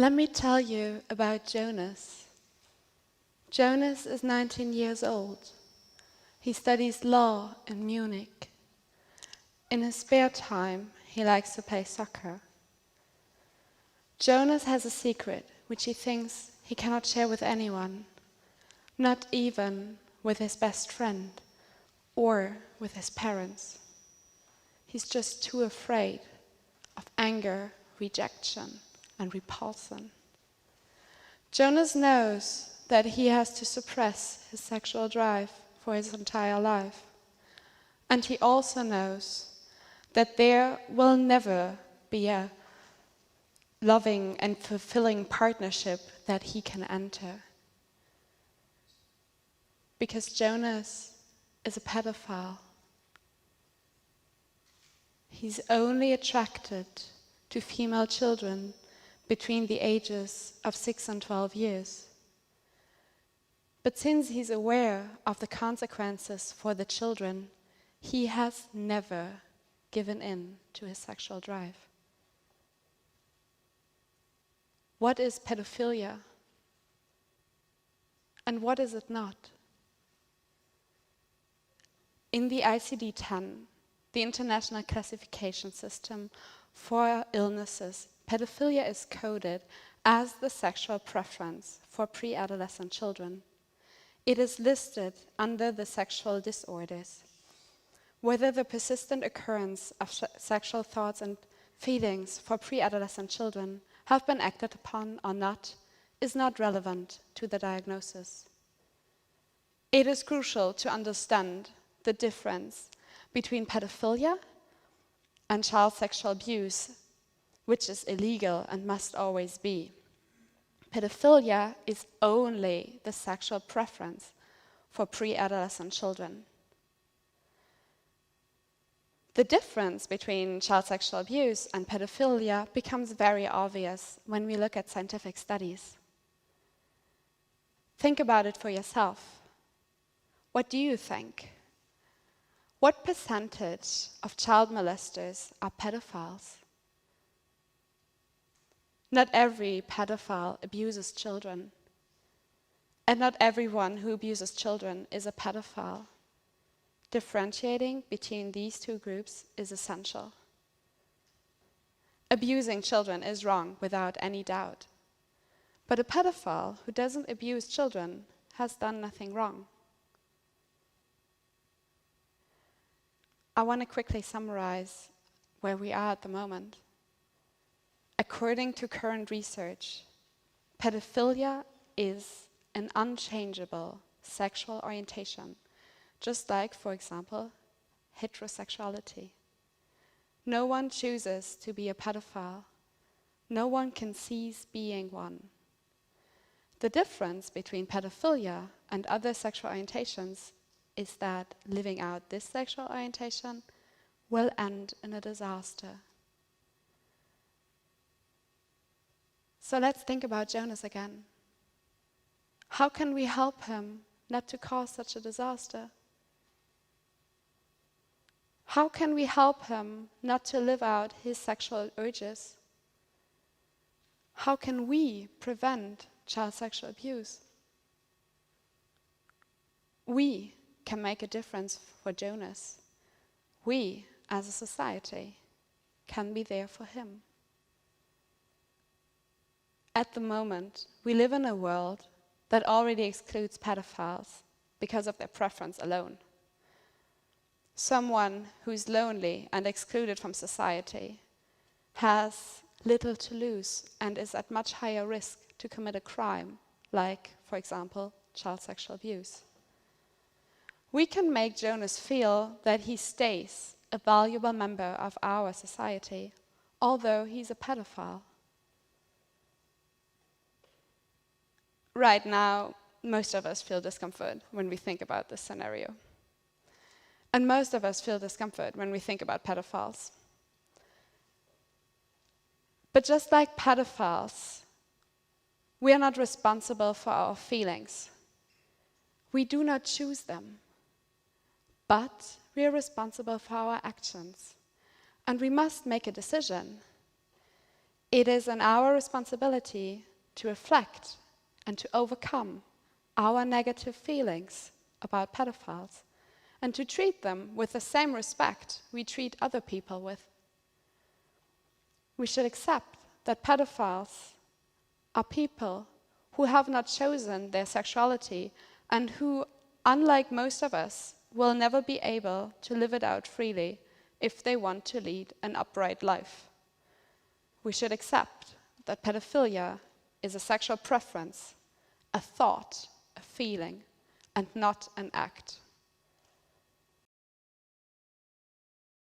Let me tell you about Jonas. Jonas is 19 years old. He studies law in Munich. In his spare time, he likes to play soccer. Jonas has a secret which he thinks he cannot share with anyone, not even with his best friend or with his parents. He's just too afraid of anger, rejection, and repulsion. Jonas knows that he has to suppress his sexual drive for his entire life. And he also knows that there will never be a loving and fulfilling partnership that he can enter. Because Jonas is a pedophile. He's only attracted to female children between the ages of 6 and 12 years. But since he's aware of the consequences for the children, he has never given in to his sexual drive. What is pedophilia? And what is it not? In the ICD-10, the International Classification System for illnesses, pedophilia is coded as the sexual preference for pre-adolescent children. It is listed under the sexual disorders. Whether the persistent occurrence of sexual thoughts and feelings for pre-adolescent children have been acted upon or not is not relevant to the diagnosis. It is crucial to understand the difference between pedophilia and child sexual abuse, which is illegal and must always be. Pedophilia is only the sexual preference for pre-adolescent children. The difference between child sexual abuse and pedophilia becomes very obvious when we look at scientific studies. Think about it for yourself. What do you think? What percentage of child molesters are pedophiles? Not every pedophile abuses children, and not everyone who abuses children is a pedophile. Differentiating between these two groups is essential. Abusing children is wrong without any doubt, but a pedophile who doesn't abuse children has done nothing wrong. I want to quickly summarize where we are at the moment. According to current research, pedophilia is an unchangeable sexual orientation, just like, for example, heterosexuality. No one chooses to be a pedophile. No one can cease being one. The difference between pedophilia and other sexual orientations is that living out this sexual orientation will end in a disaster. So let's think about Jonas again. How can we help him not to cause such a disaster? How can we help him not to live out his sexual urges? How can we prevent child sexual abuse? We can make a difference for Jonas. We, as a society, can be there for him. At the moment, we live in a world that already excludes pedophiles because of their preference alone. Someone who's lonely and excluded from society has little to lose and is at much higher risk to commit a crime, like, for example, child sexual abuse. We can make Jonas feel that he stays a valuable member of our society, although he's a pedophile. Right now, most of us feel discomfort when we think about this scenario. And most of us feel discomfort when we think about pedophiles. But just like pedophiles, we are not responsible for our feelings. We do not choose them. But we are responsible for our actions. And we must make a decision. It is our responsibility to reflect and to overcome our negative feelings about pedophiles and to treat them with the same respect we treat other people with. We should accept that pedophiles are people who have not chosen their sexuality and who, unlike most of us, will never be able to live it out freely if they want to lead an upright life. We should accept that pedophilia is a sexual preference, a thought, a feeling, and not an act.